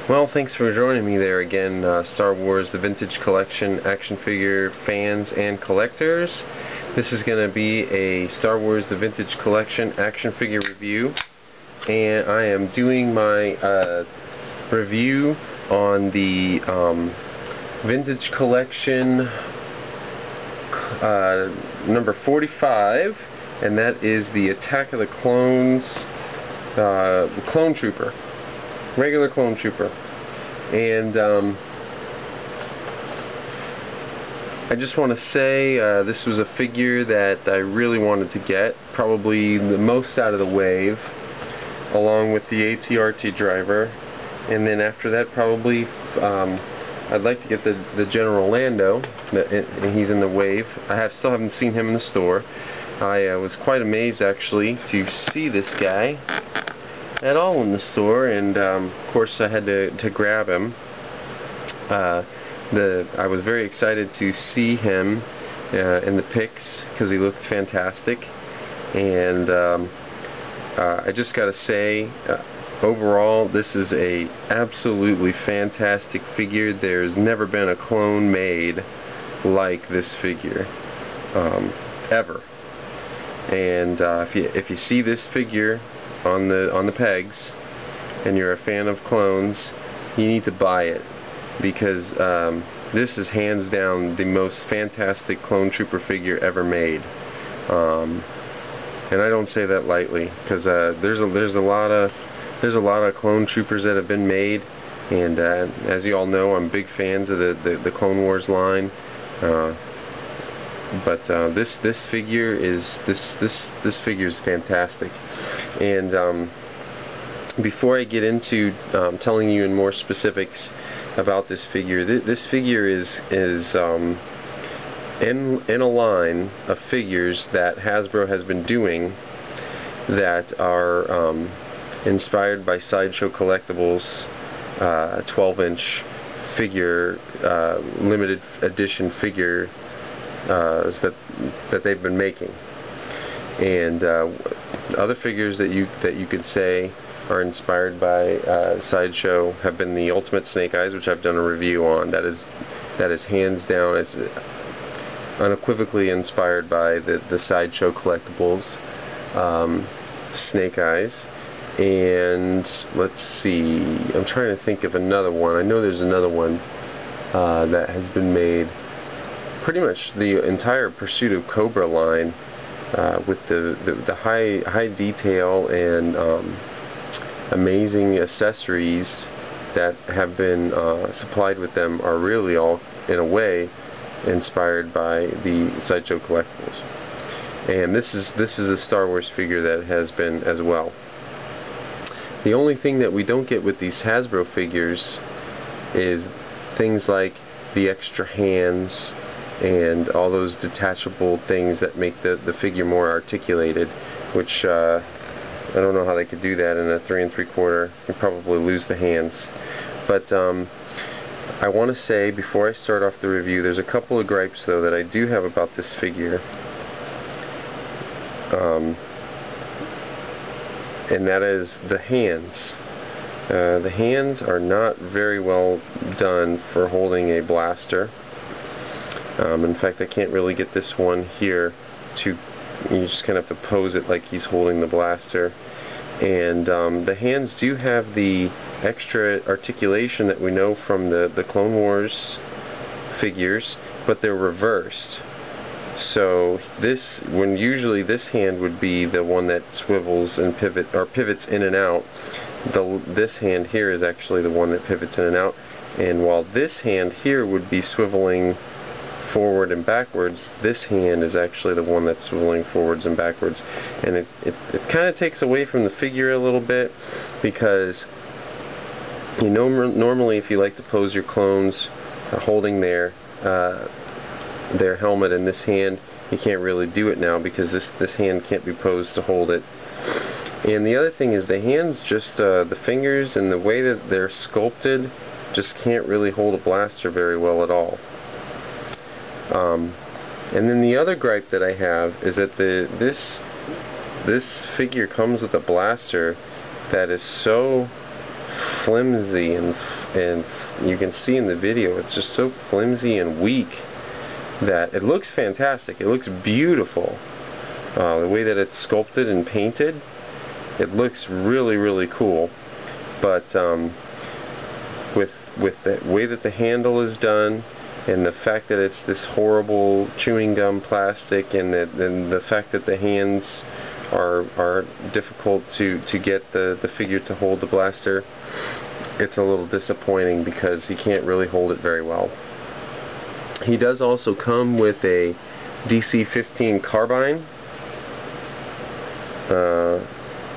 Well, thanks for joining me there again, Star Wars The Vintage Collection action figure fans and collectors. This is going to be a Star Wars The Vintage Collection action figure review, and I am doing my review on the Vintage Collection number 45, and that is the Attack of the Clones Clone Trooper. Regular Clone Trooper. And I just want to say this was a figure that I really wanted to get, probably the most out of the wave, along with the ATRT driver. And then after that, probably I'd like to get the General Lando, and he's in the wave. Still haven't seen him in the store. I was quite amazed actually to see this guy at all in the store, and of course I had to grab him. I was very excited to see him in the pics because he looked fantastic, and I just gotta say, overall this is a absolutely fantastic figure. There's never been a clone made like this figure ever. And if you see this figure on the pegs and you're a fan of clones, you need to buy it, because this is hands down the most fantastic clone trooper figure ever made, and I don't say that lightly, because there's a lot of clone troopers that have been made, and as you all know, I'm big fans of the Clone Wars line. But this figure is fantastic. And before I get into telling you in more specifics about this figure, this figure is in a line of figures that Hasbro has been doing that are inspired by Sideshow Collectibles 12-inch figure, limited edition figure that they've been making. And other figures that you could say are inspired by Sideshow have been the Ultimate Snake Eyes, which I've done a review on. That is hands down, as unequivocally inspired by the Sideshow Collectibles Snake Eyes. And let's see, I'm trying to think of another one. I know there's another one that has been made. Pretty much the entire Pursuit of Cobra line, with the high detail and amazing accessories that have been supplied with them, are really all, in a way, inspired by the Sideshow Collectibles. And this is a Star Wars figure that has been as well. The only thing that we don't get with these Hasbro figures is things like the extra hands and all those detachable things that make the figure more articulated, which I don't know how they could do that in a 3 3/4. You'd probably lose the hands. But I want to say, before I start off the review, there's a couple of gripes though that I do have about this figure, and that is the hands. The hands are not very well done for holding a blaster. In fact, I can't really get this one here to, you just kind of have to pose it like he's holding the blaster. And the hands do have the extra articulation that we know from the Clone Wars figures, but they're reversed. So when usually this hand would be the one that swivels and pivots in and out, this hand here is actually the one that pivots in and out. And while this hand here would be swiveling forward and backwards, this hand is actually the one that's swiveling forwards and backwards. And it kind of takes away from the figure a little bit, because you know, normally if you like to pose your clones holding their helmet in this hand, you can't really do it now, because this hand can't be posed to hold it. And the other thing is, the hands, just the fingers and the way that they're sculpted, just can't really hold a blaster very well at all. And then the other gripe that I have is that this figure comes with a blaster that is so flimsy, and you can see in the video it's just so flimsy and weak that it looks fantastic. It looks beautiful. The way that it's sculpted and painted, it looks really, really cool. But with the way that the handle is done, and the fact that it's this horrible chewing gum plastic, and the fact that the hands are difficult to get the figure to hold the blaster, it's a little disappointing because he can't really hold it very well. He does also come with a DC-15 carbine.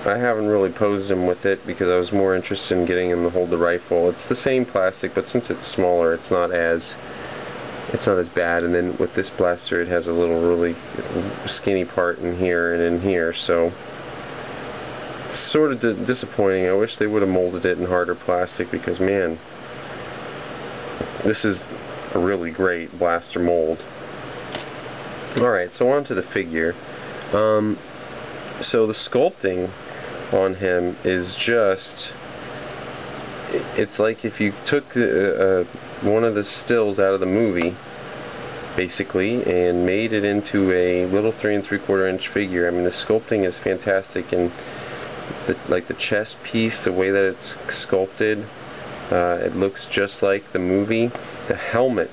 I haven't really posed him with it because I was more interested in getting him to hold the rifle. It's the same plastic, but since it's smaller, it's not as bad. And then with this blaster, it has a little really skinny part in here and in here, so it's sort of disappointing. I wish they would have molded it in harder plastic because, man, this is a really great blaster mold. Alright, so on to the figure. So the sculpting on him is just, it's like if you took one of the stills out of the movie, basically, and made it into a little 3 3/4 inch figure. I mean, the sculpting is fantastic, and like the chest piece, the way that it's sculpted, it looks just like the movie. The helmet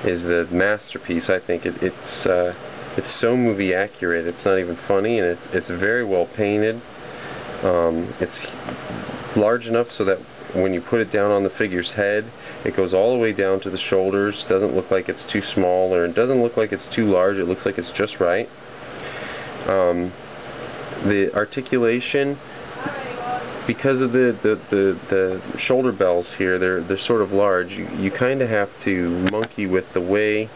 is the masterpiece, I think. It's so movie accurate, it's not even funny, and it's very well painted. It's large enough so that when you put it down on the figure's head, it goes all the way down to the shoulders. Doesn't look like it's too small, or it doesn't look like it's too large. It looks like it's just right. The articulation, because of the shoulder bells here, they're sort of large. You kind of have to monkey with the way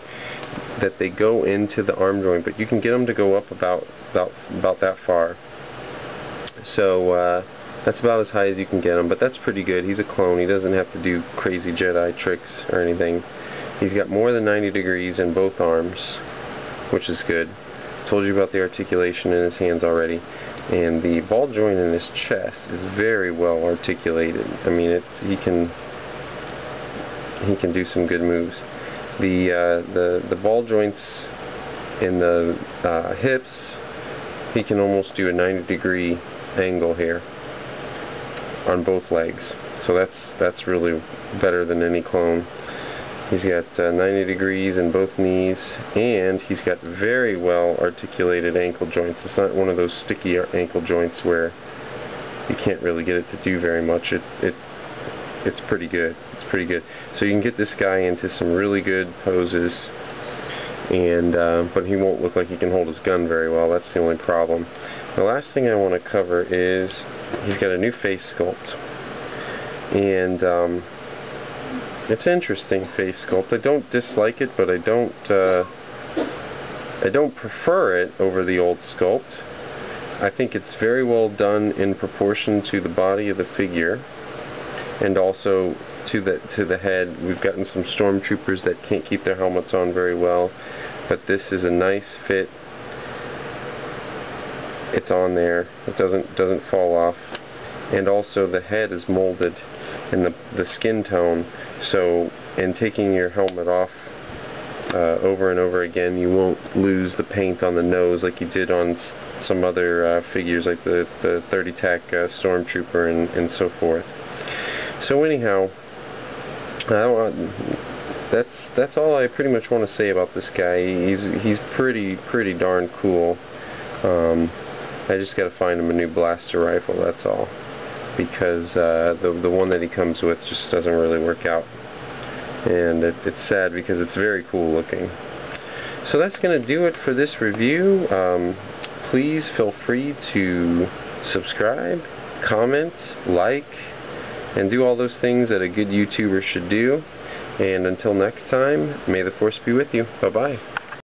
that they go into the arm joint, but you can get them to go up about that far. So that's about as high as you can get him, but that's pretty good. He's a clone. He doesn't have to do crazy Jedi tricks or anything. He's got more than 90 degrees in both arms, which is good. Told you about the articulation in his hands already. And the ball joint in his chest is very well articulated. I mean, he can do some good moves. The ball joints in the hips, he can almost do a 90-degree angle here on both legs. So that's really better than any clone. He's got 90 degrees in both knees, and he's got very well articulated ankle joints. It's not one of those sticky ankle joints where you can't really get it to do very much. It's pretty good. It's pretty good. So you can get this guy into some really good poses, and but he won't look like he can hold his gun very well. That's the only problem. The last thing I want to cover is he's got a new face sculpt, and it's an interesting face sculpt. I don't dislike it, but I don't prefer it over the old sculpt. I think it's very well done in proportion to the body of the figure, and also to the head. We've gotten some stormtroopers that can't keep their helmets on very well, but this is a nice fit. It's on there. It doesn't fall off, and also the head is molded in the skin tone. So in taking your helmet off over and over again, you won't lose the paint on the nose like you did on some other figures, like the 30 tac stormtrooper and so forth. So anyhow, that's all I pretty much want to say about this guy. He's pretty darn cool. I just got to find him a new blaster rifle, that's all, because the one that he comes with just doesn't really work out, and it's sad because it's very cool looking. So that's going to do it for this review. Please feel free to subscribe, comment, like, and do all those things that a good YouTuber should do. And until next time, may the Force be with you. Bye-bye.